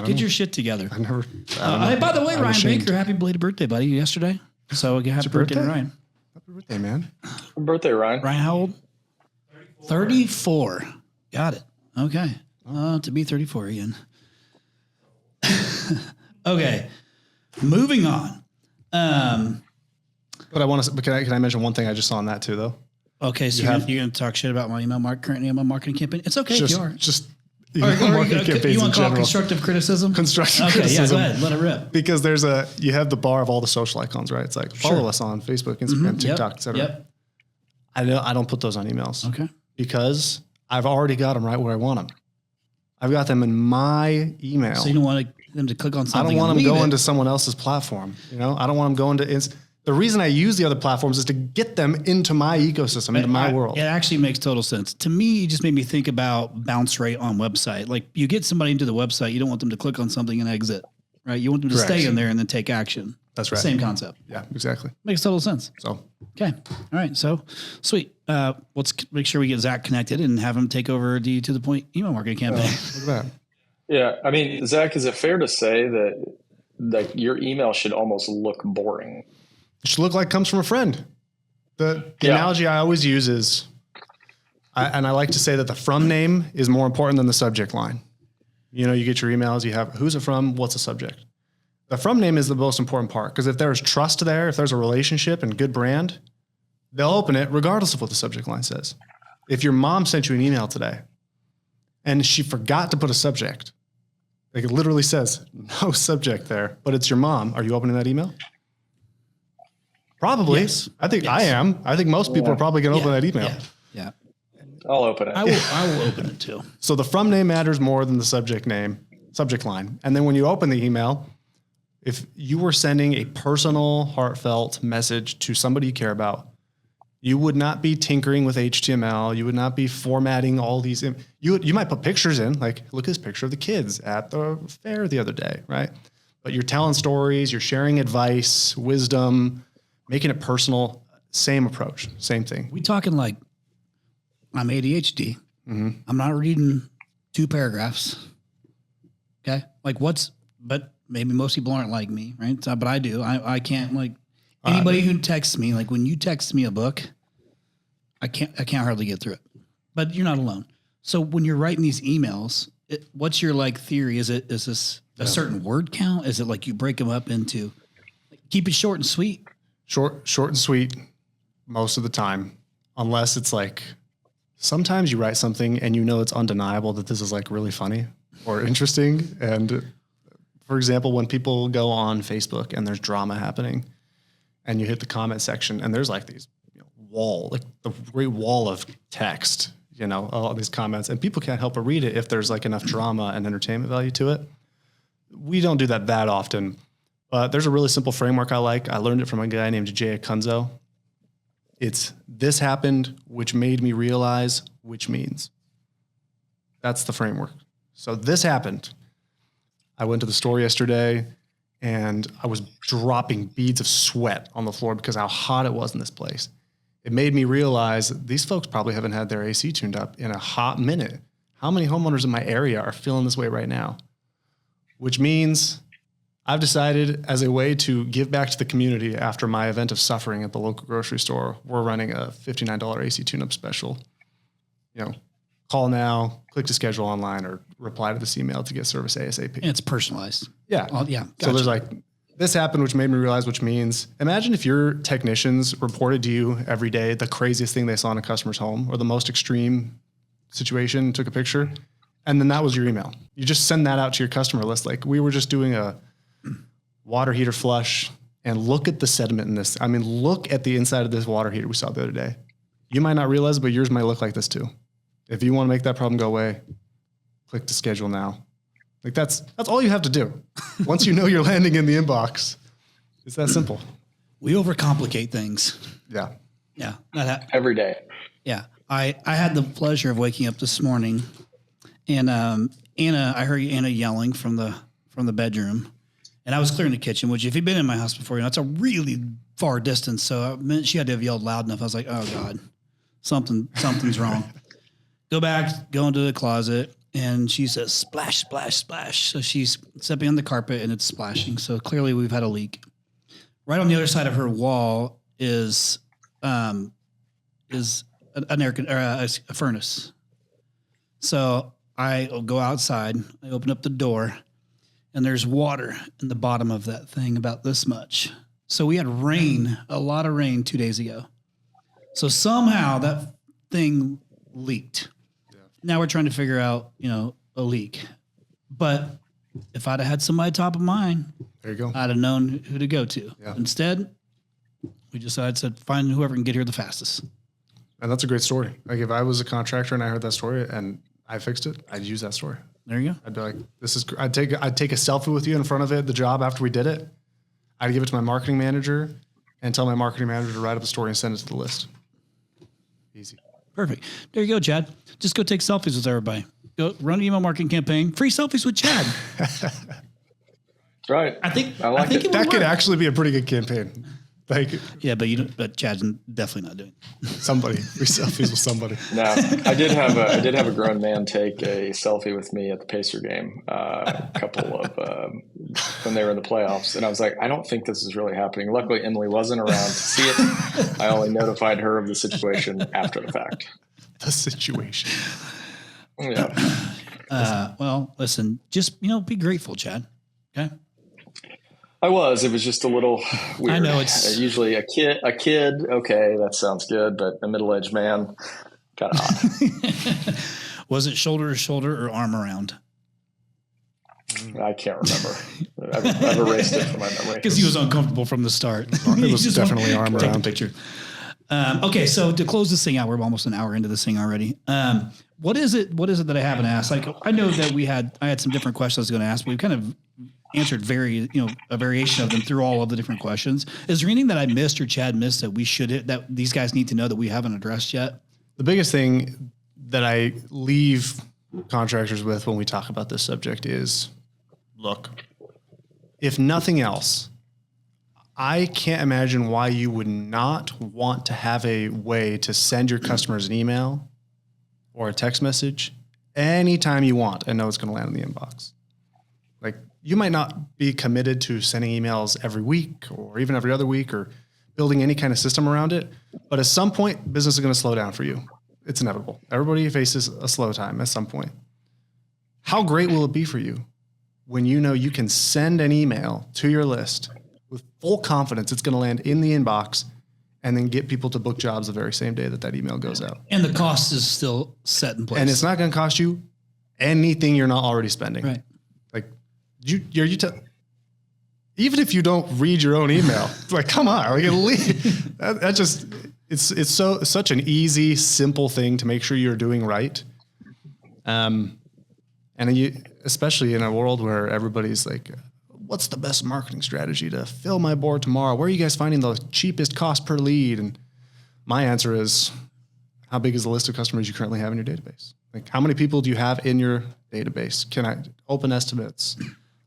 get your shit together. I don't know. Hey, by the way, I'm Ryan ashamed. Baker, happy belated birthday, buddy, yesterday. So happy birthday to birthday? Ryan. Happy birthday, man. Happy birthday, Ryan. Ryan, how old? 34. Got it. Okay. To be 34 again. Okay. Moving on. But I want to. But can I mention one thing I just saw on that too, though? Okay, so you're going to talk shit about my current email marketing campaign? It's okay if you are. Just Or marketing campaigns you in want to call it general. constructive criticism? Constructive Okay, criticism. yeah, go ahead. Let it rip. Because you have the bar of all the social icons, right? It's like follow us on Facebook, Instagram, TikTok, etc. Yep. I don't put those on emails. Okay. Because I've already got them right where I want them. I've got them in my email. So you don't want them to click on I something. don't want them and leave going it. to someone else's platform. You know, I don't want them going to. The reason I use the other platforms is to get them into my ecosystem, into my world. It actually makes total sense. To me, it just made me think about bounce rate on website. Like you get somebody into the website, you don't want them to click on something and exit, right? You want them to Correct. stay in there and then take action. That's right. Same concept. Yeah, exactly. Makes total sense. So Okay. All right. So sweet. Let's make sure we get Zach connected and have him take over the to the point email marketing campaign. look at that. Yeah. I mean, Zach, is it fair to say that your email should almost look boring? It should look like it comes from a friend. The analogy I always use is, and I like to say that the from name is more important than the subject line. You know, you get your emails, you have who's it from, what's the subject. The from name is the most important part because if there's trust there, if there's a relationship and good brand, they'll open it regardless of what the subject line says. If your mom sent you an email today and she forgot to put a subject, like it literally says no subject there, but it's your mom, are you opening that email? Probably. Yes. I think I am. I think most people are probably going to open that email. Yeah. I'll open it. I will open it too. So the from name matters more than the subject line. And then when you open the email, if you were sending a personal, heartfelt message to somebody you care about, you would not be tinkering with HTML. You would not be formatting all these. You might put pictures in, like look at this picture of the kids at the fair the other day, right? But you're telling stories, you're sharing advice, wisdom, making it personal. Same approach, same thing. We talking like I'm ADHD. Mm-hmm. I'm not reading 2 paragraphs. Okay. Like but maybe most people aren't like me, right? So, but I do. I can't like anybody who texts me, like when you text me a book, I can't hardly get through it, but you're not alone. So when you're writing these emails, what's your like theory? Is this a certain word count? Is it like you break them up into keep it short and sweet? Short and sweet most of the time. unless it's like, sometimes you write something and you know it's undeniable that this is like really funny or interesting. And for example, when people go on Facebook and there's drama happening and you hit the comment section and there's like these like the great wall of text, all these comments, and people can't help but read it if there's like enough drama and entertainment value to it. We don't do that often, but there's a really simple framework I like. I learned it from a guy named Jay Akunzo. It's this happened, which made me realize, which means. That's the framework. So this happened. I went to the store yesterday and I was dropping beads of sweat on the floor because how hot it was in this place. It made me realize these folks probably haven't had their AC tuned up in a hot minute. How many homeowners in my area are feeling this way right now? Which means I've decided, as a way to give back to the community after my event of suffering at the local grocery store, we're running a $59 AC tune-up special. Call now, click to schedule online, or reply to this email to get service ASAP. And it's personalized. Yeah. Yeah. Gotcha. So there's like, this happened, which made me realize, which means, imagine if your technicians reported to you every day the craziest thing they saw in a customer's home or the most extreme situation, took a picture, and then that was your email. You just send that out to your customer list. Like, we were just doing a water heater flush, and look at the sediment in this. I mean, look at the inside of this water heater we saw the other day. You might not realize it, but yours might look like this too. If you want to make that problem go away, click to schedule now. Like that's all you have to do. Once you know you're landing in the inbox, it's that simple. We overcomplicate things. Yeah. Yeah. Every day. Yeah. I had the pleasure of waking up this morning and I heard Anna yelling from the bedroom, and I was clearing the kitchen, which if you've been in my house before, it's a really far distance. So she had to have yelled loud enough. I was like, oh God, something's wrong. Go back, go into the closet, and she says, splash, splash, splash. So she's stepping on the carpet and it's splashing. So clearly we've had a leak. Right on the other side of her wall is an a furnace. So I go outside, I open up the door, and there's water in the bottom of that thing about this much. So we had rain, a lot of rain 2 days ago. So somehow that thing leaked. Now we're trying to figure out, a leak. But if I'd have had somebody top of mind, there you go. I'd have known who to go to. Yeah. Instead, we said, find whoever can get here the fastest. And that's a great story. Like if I was a contractor and I heard that story and I fixed it, I'd use that story. There you go. I'd be like, I'd take a selfie with you in front of it, the job after we did it. I'd give it to my marketing manager and tell my marketing manager to write up a story and send it to the list. Easy. Perfect. There you go, Chad. Just go take selfies with everybody. Go run an email marketing campaign. Free selfies with Chad. That's right. I think it. That could actually be a pretty good campaign. Like, yeah, but Chad's definitely not doing it. Somebody free selfies with somebody. No, I did have a grown man take a selfie with me at the Pacer game, a couple of when they were in the playoffs, and I was like, I don't think this is really happening. Luckily, Emily wasn't around to see it. I only notified her of the situation after the fact. The situation. Yeah. Well, listen, just be grateful, Chad. Okay. I was. It was just a little weird. I know it's usually a kid. Okay, that sounds good, but a middle-aged man, kind of odd. Was it shoulder to shoulder or arm around? I can't remember. I've erased it from my memory. Because he was uncomfortable from the start. It was definitely arm around. Take a picture. Okay, so to close this thing out, we're almost an hour into this thing already. What is it that I haven't asked? Like, I know that I had some different questions I was going to ask, but we've kind of answered a variation of them through all of the different questions. Is there anything that I missed or Chad missed that these guys need to know that we haven't addressed yet? The biggest thing that I leave contractors with when we talk about this subject is, look, if nothing else, I can't imagine why you would not want to have a way to send your customers an email or a text message anytime you want and know it's going to land in the inbox. Like, you might not be committed to sending emails every week or even every other week or building any kind of system around it, but at some point, business is going to slow down for you. It's inevitable. Everybody faces a slow time at some point. How great will it be for you when you know you can send an email to your list with full confidence it's going to land in the inbox and then get people to book jobs the very same day that email goes out. And the cost is still set in place. And it's not going to cost you anything you're not already spending. Right. Like even if you don't read your own email, like, come on, like at least that just, it's such an easy, simple thing to make sure you're doing right. And especially in a world where everybody's like, what's the best marketing strategy to fill my board tomorrow? Where are you guys finding the cheapest cost per lead? And my answer is, how big is the list of customers you currently have in your database? Like, how many people do you have in your database? Can I open estimates?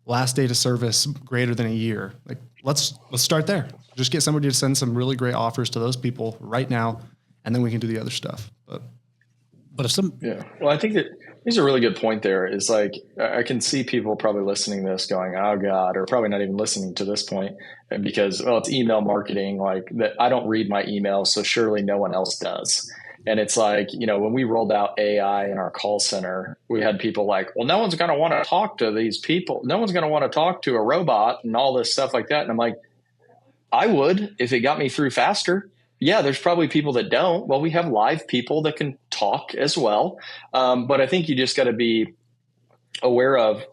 Last date of service greater than a year. Like, let's start there. Just get somebody to send some really great offers to those people right now, and then we can do the other stuff. But if some, yeah, well, I think that here's a really good point. There is like, I can see people probably listening to this going, "Oh God," or probably not even listening to this point because, well, it's email marketing. Like that, I don't read my emails, so surely no one else does. And it's like, when we rolled out AI in our call center, we had people like, well, no one's going to want to talk to these people. No one's going to want to talk to a robot and all this stuff like that. And I'm like, I would if it got me through faster. Yeah, there's probably people that don't. Well, we have live people that can talk as well. But I think you just got to be aware of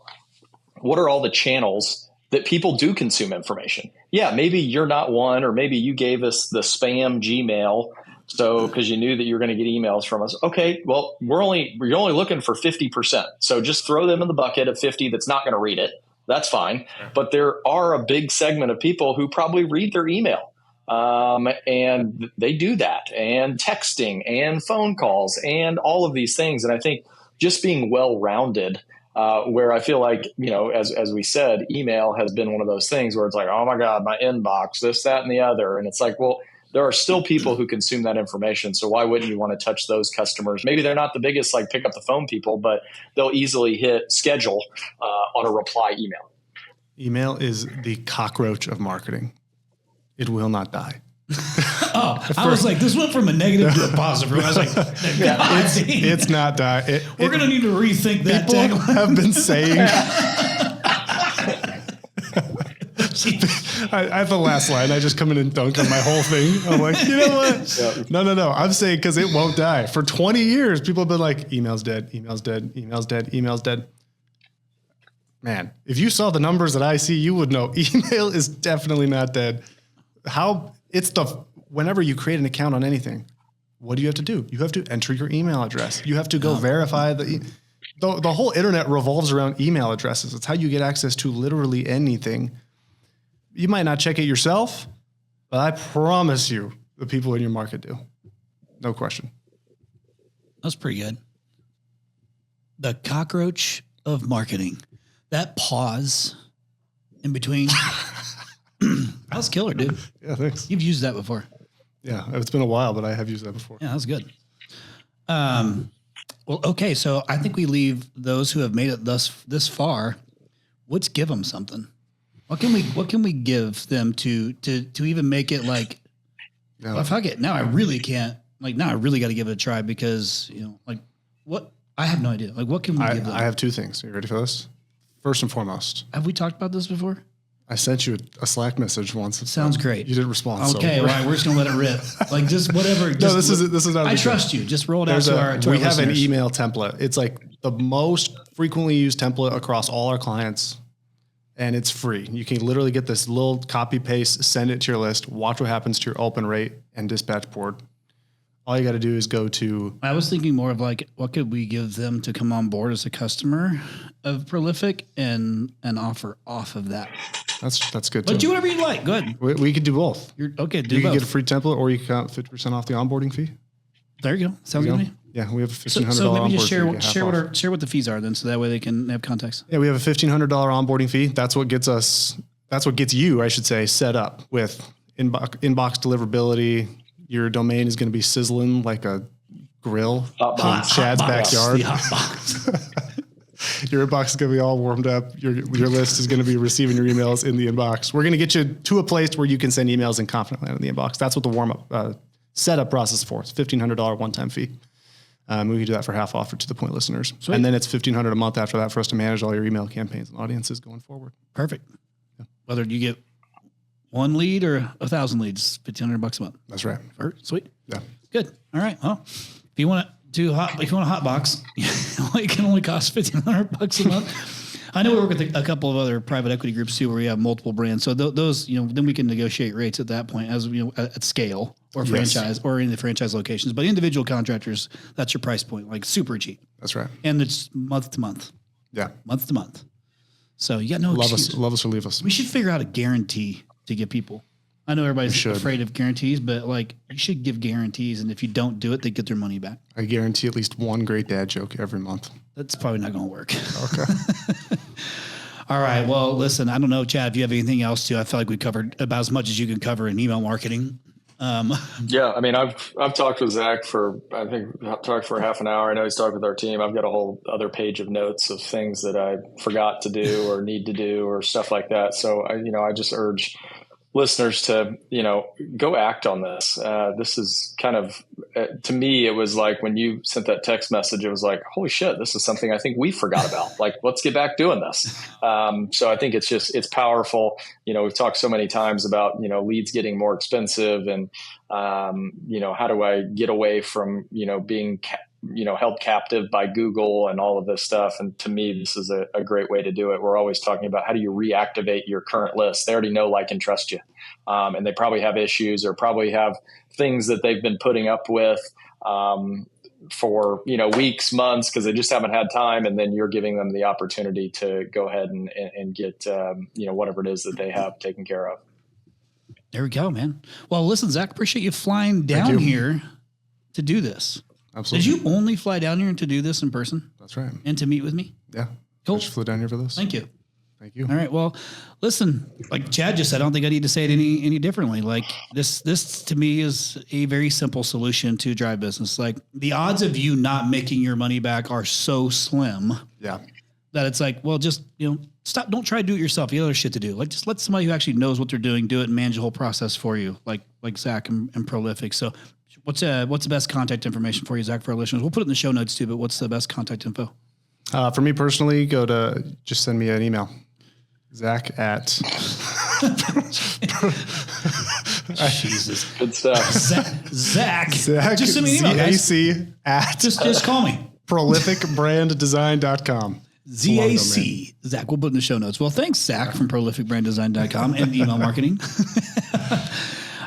what are all the channels that people do consume information. Yeah, maybe you're not one, or maybe you gave us the spam Gmail. So, because you knew that you were going to get emails from us. Okay, well, you're only looking for 50%. So just throw them in the bucket of 50 that's not going to read it. That's fine. But there are a big segment of people who probably read their email. And they do that, and texting and phone calls and all of these things. And I think just being well-rounded, where I feel like, as we said, email has been one of those things where it's like, oh my God, my inbox, this, that, and the other. And it's like, well, there are still people who consume that information. So why wouldn't you want to touch those customers? Maybe they're not the biggest, like pick up the phone people, but they'll easily hit schedule on a reply email. Email is the cockroach of marketing. It will not die. I was like, this went from a negative to a positive. I was like, it's not die. We're going to need to rethink that. People have been saying. I have the last line. I just come in and dunk on my whole thing. I'm like, you know what? Yep. No. I'm saying because it won't die. For 20 years, people have been like, email's dead, email's dead, email's dead, email's dead. Man, if you saw the numbers that I see, you would know email is definitely not dead. Whenever you create an account on anything, what do you have to do? You have to enter your email address. You have to go verify the whole internet revolves around email addresses. It's how you get access to literally anything. You might not check it yourself, but I promise you the people in your market do. No question. That's pretty good. The cockroach of marketing. That pause in between. That was killer, dude. Yeah, thanks. You've used that before. Yeah, it's been a while, but I have used that before. Yeah, that was good. Well, okay, so I think we leave those who have made it this far. Let's give them something. What can we give them to even make it like, well, fuck it. Now I really can't. Like, now I really got to give it a try because, like, what? I have no idea. Like, what can we give them? I have two things. Are you ready for this? First and foremost. Have we talked about this before? I sent you a Slack message once. Sounds great. You didn't respond. Okay, well, we're just gonna let it rip. Like, just whatever. No, this is not. I trust you. Just roll it out to our. We have an email template. It's like the most frequently used template across all our clients, and it's free. You can literally get this little copy paste, send it to your list, watch what happens to your open rate and dispatch board. All you got to do is go to. I was thinking more of like, what could we give them to come on board as a customer of Prolific and offer off of that. That's good too. But do whatever you like. Good. We could do both. You both. Can get a free template, or you can count 50% off the onboarding fee. There you go. Sounds good to me. Yeah, we have a $1,500 so maybe just onboarding fee. share what the fees are then, so that way they can have context. Yeah, we have a $1,500 onboarding fee. That's what gets you, I should say, set up with inbox deliverability. Your domain is going to be sizzling like a grill in Chad's backyard. Your inbox is going to be all warmed up. Your list is going to be receiving your emails in the inbox. We're going to get you to a place where you can send emails and confidently in the inbox. That's what the warm-up setup process is for. It's $1,500 one-time fee. We can do that for half off for To The Point listeners. Sweet. And then it's $1,500 a month after that for us to manage all your email campaigns and audiences going forward. Perfect. Yeah. Whether you get 1 lead or 1,000 leads, $1,500 a month. That's right. Sweet. Yeah. Good. All right. Well, if you want to do if you want a hot box, it can only cost $1,500 a month. I know we work with a couple of other private equity groups too, where we have multiple brands. So those, then we can negotiate rates at that point as at scale or franchise or in the franchise locations. But individual contractors, that's your price point, like super cheap. That's right. And it's month to month. Yeah. Month to month. So you got no excuse. Love us or leave us. We should figure out a guarantee to give people. I know everybody's afraid of guarantees, but like you should give guarantees. And if you don't do it, they get their money back. I guarantee at least one great dad joke every month. That's probably not going to work. Okay. All right. Well, listen, I don't know, Chad, if you have anything else to, I feel like we covered about as much as you can cover in email marketing. Yeah. I mean, I've talked with Zach I've talked for half an hour. I know he's talked with our team. I've got a whole other page of notes of things that I forgot to do or need to do or stuff like that. So I just urge listeners to, go act on this. This is kind of, to me, it was like when you sent that text message, it was like, holy shit, this is something I think we forgot about. Like, let's get back doing this. So I think it's powerful. We've talked so many times about, leads getting more expensive and, how do I get away from, being held captive by Google and all of this stuff. And to me, this is a great way to do it. We're always talking about how do you reactivate your current list? They already know, like, and trust you. And they probably have issues or probably have things that they've been putting up with for, weeks, months, because they just haven't had time. And then you're giving them the opportunity to go ahead and get, whatever it is that they have taken care of. There we go, man. Well, listen, Zach, appreciate you flying down here to do this. Absolutely. Did you only fly down here to do this in person? That's right. And to meet with me? Yeah. Cool. I just flew down here for this. Thank you. Thank you. All right. Well, listen, like Chad just said, I don't think I need to say it any differently. Like this to me is a very simple solution to drive business. Like the odds of you not making your money back are so slim. Yeah. That it's like, well, just, stop. Don't try to do it yourself. You have other shit to do. Like just let somebody who actually knows what they're doing do it and manage the whole process for you. Like Zach and Prolific. So what's the best contact information for you, Zach, for our listeners? We'll put it in the show notes too, but what's the best contact info? For me personally, just send me an email. Zach at Jesus. Good stuff. Zach. Just send me an email, guys. ZAC at Just call me. prolificbranddesign.com. ZAC. Zach, we'll put in the show notes. Well, thanks, Zach from prolificbranddesign.com and email marketing.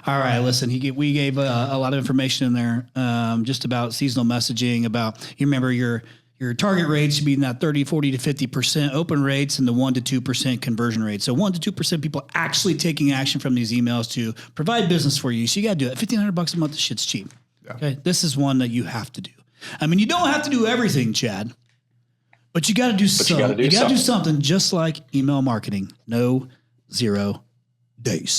All right, listen, we gave a lot of information in there just about seasonal messaging, about, you remember your target rates should be in that 30, 40 to 50% open rates and the 1 to 2% conversion rate. So 1 to 2% people actually taking action from these emails to provide business for you. So you got to do it. $1,500 a month, this shit's cheap. Yeah. Okay. This is one that you have to do. I mean, you don't have to do everything, Chad, but you got to do something. You got to do something just like email marketing. No 0 days.